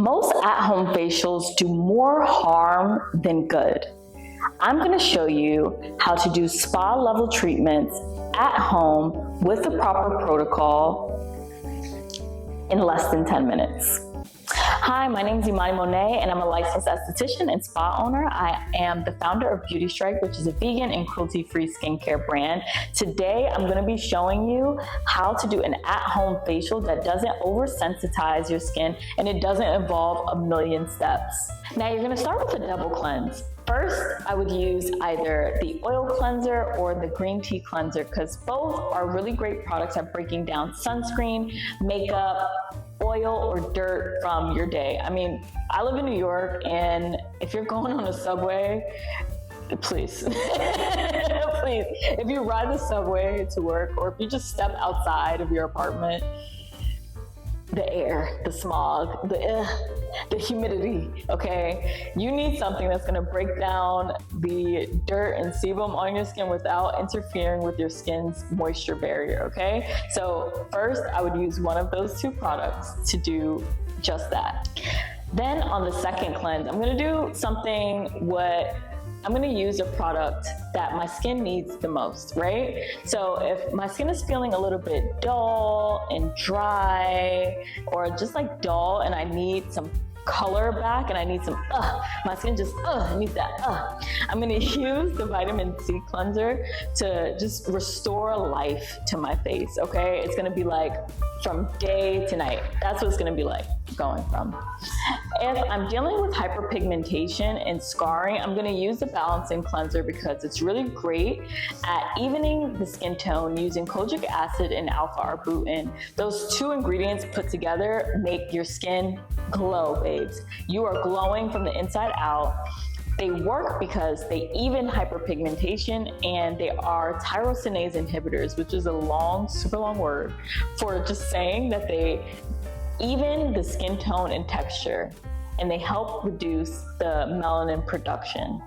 Most at-home facials do more harm than good. I'm going to show you how to do spa-level treatments at home with the proper protocol in less than 10 minutes. Hi, my name is Imani Monet, and I'm a licensed esthetician and spa owner. I am the founder of Beauty Strike, which is a vegan and cruelty-free skincare brand. Today, I'm going to be showing you how to do an at-home facial that doesn't oversensitize your skin and it doesn't involve a million steps. Now, you're going to start with a double cleanse. First, I would use either the oil cleanser or the green tea cleanser because both are really great products at breaking down sunscreen, makeup, oil, or dirt from your day. I mean, I live in New York, and if you're going on a subway, please, please, if you ride the subway to work or if you just step outside of your apartment, the air, the smog, the humidity, okay? You need something that's gonna break down the dirt and sebum on your skin without interfering with your skin's moisture barrier, okay? So first, I would use one of those two products to do just that. Then on the second cleanse, I'm gonna do I'm gonna use a product that my skin needs the most, right? So if my skin is feeling a little bit dull and dry, or just like dull and I need some color back and I need some, my skin just, needs that, I'm gonna use the vitamin C cleanser to just restore life to my face, okay? It's gonna be like from day to night. That's what it's gonna be like going from. If I'm dealing with hyperpigmentation and scarring, I'm gonna use the balancing cleanser because it's really great at evening the skin tone using kojic acid and alpha-arbutin. Those two ingredients put together make your skin glow, babes. You are glowing from the inside out. They work because they even hyperpigmentation, and they are tyrosinase inhibitors, which is a long, super long word for just saying that they even the skin tone and texture, and they help reduce the melanin production.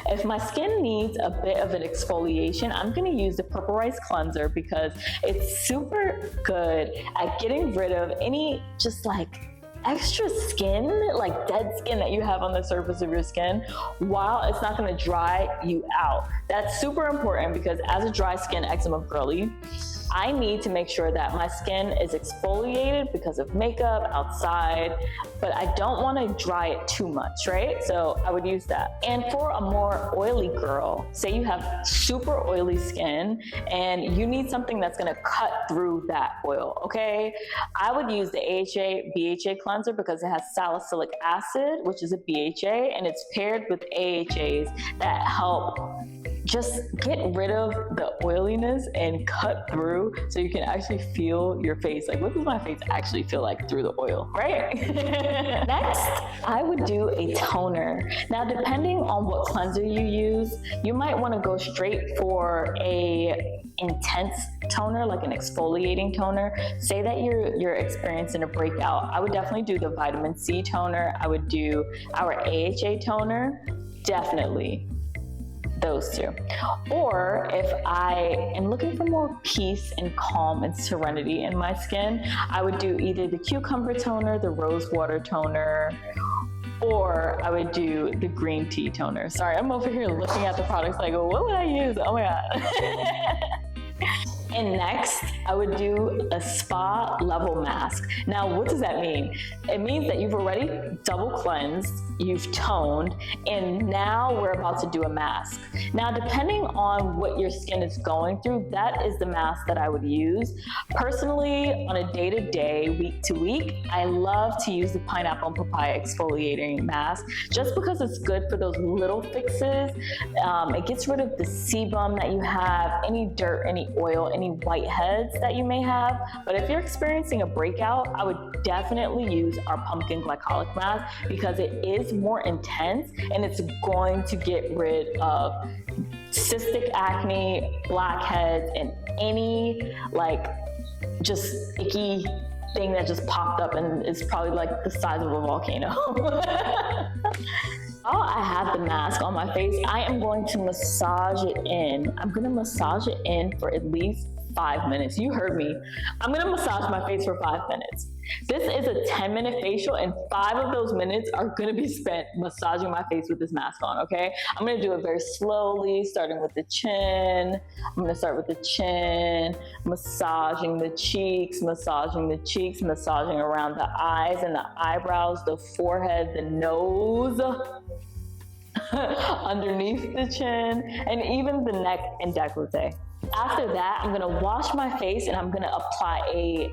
If my skin needs a bit of an exfoliation, I'm gonna use the Purple Rice Cleanser because it's super good at getting rid of any just like extra skin, like dead skin that you have on the surface of your skin, while it's not gonna dry you out. That's super important because as a dry skin eczema girly, I need to make sure that my skin is exfoliated because of makeup outside, but I don't want to dry it too much, right? So I would use that. And for a more oily girl, say you have super oily skin and you need something that's going to cut through that oil, okay? I would use the AHA BHA cleanser because it has salicylic acid, which is a BHA, and it's paired with AHAs that help just get rid of the oiliness and cut through so you can actually feel your face. Like, what does my face actually feel like through the oil, right? Next, I would do a toner. Now, depending on what cleanser you use, you might want to go straight for a intense toner, like an exfoliating toner. Say that you're experiencing a breakout. I would definitely do the vitamin C toner. I would do our AHA toner, definitely. Those two. Or if I am looking for more peace and calm and serenity in my skin, I would do either the cucumber toner, the rose water toner, or I would do the green tea toner. Sorry, I'm over here looking at the products like, what would I use? Oh my God. And next, I would do a spa level mask. Now, what does that mean? It means that you've already double cleansed, you've toned, and now we're about to do a mask. Now, depending on what your skin is going through, that is the mask that I would use. Personally, on a day-to-day, week-to-week, I love to use the pineapple and papaya exfoliating mask just because it's good for those little fixes. It gets rid of the sebum that you have, any dirt, any oil, any whiteheads that you may have. But if you're experiencing a breakout, I would definitely use our pumpkin glycolic mask because it is more intense and it's going to get rid of cystic acne, blackheads, and any like just icky thing that just popped up and is probably like the size of a volcano. While I have the mask on my face, I am going to massage it in. I'm going to massage it in for at least 5 minutes. You heard me. I'm gonna massage my face for 5 minutes. This is a 10-minute facial, and 5 of those minutes are gonna be spent massaging my face with this mask on, okay? I'm gonna do it very slowly, starting with the chin. I'm gonna start with the chin, massaging the cheeks, massaging around the eyes and the eyebrows, the forehead, the nose, underneath the chin, and even the neck and décolleté. After that, I'm gonna wash my face and I'm gonna apply a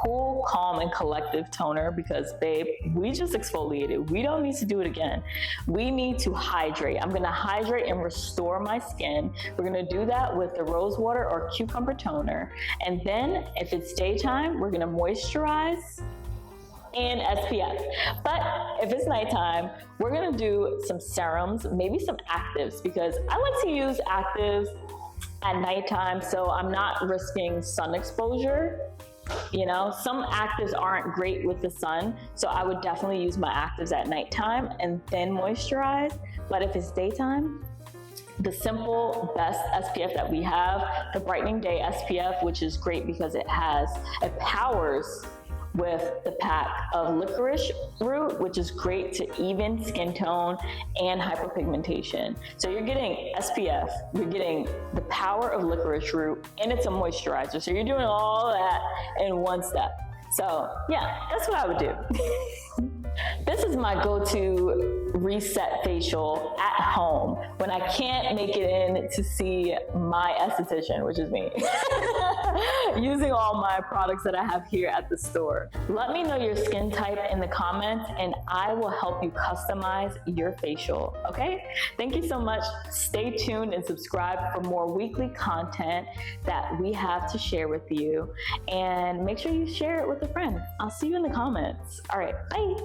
cool, calm, and collective toner because, babe, we just exfoliated. We don't need to do it again. We need to hydrate. I'm gonna hydrate and restore my skin. We're gonna do that with the rose water or cucumber toner. And then if it's daytime, we're gonna moisturize and SPF. But if it's nighttime, we're gonna do some serums, maybe some actives, because I like to use actives at nighttime so I'm not risking sun exposure. You know, some actives aren't great with the sun, so I would definitely use my actives at nighttime and then moisturize. But if it's daytime, the simple best SPF that we have, the Brightening Day SPF, which is great because it powers with the pack of licorice root, which is great to even skin tone and hyperpigmentation. So you're getting SPF, you're getting the power of licorice root, and it's a moisturizer. So you're doing all that in one step. So yeah, that's what I would do. This is my go-to reset facial at home when I can't make it in to see my esthetician, which is me, using all my products that I have here at the store. Let me know your skin type in the comments and I will help you customize your facial, okay? Thank you so much. Stay tuned and subscribe for more weekly content that we have to share with you, and make sure you share it with a friend. I'll see you in the comments. All right, bye.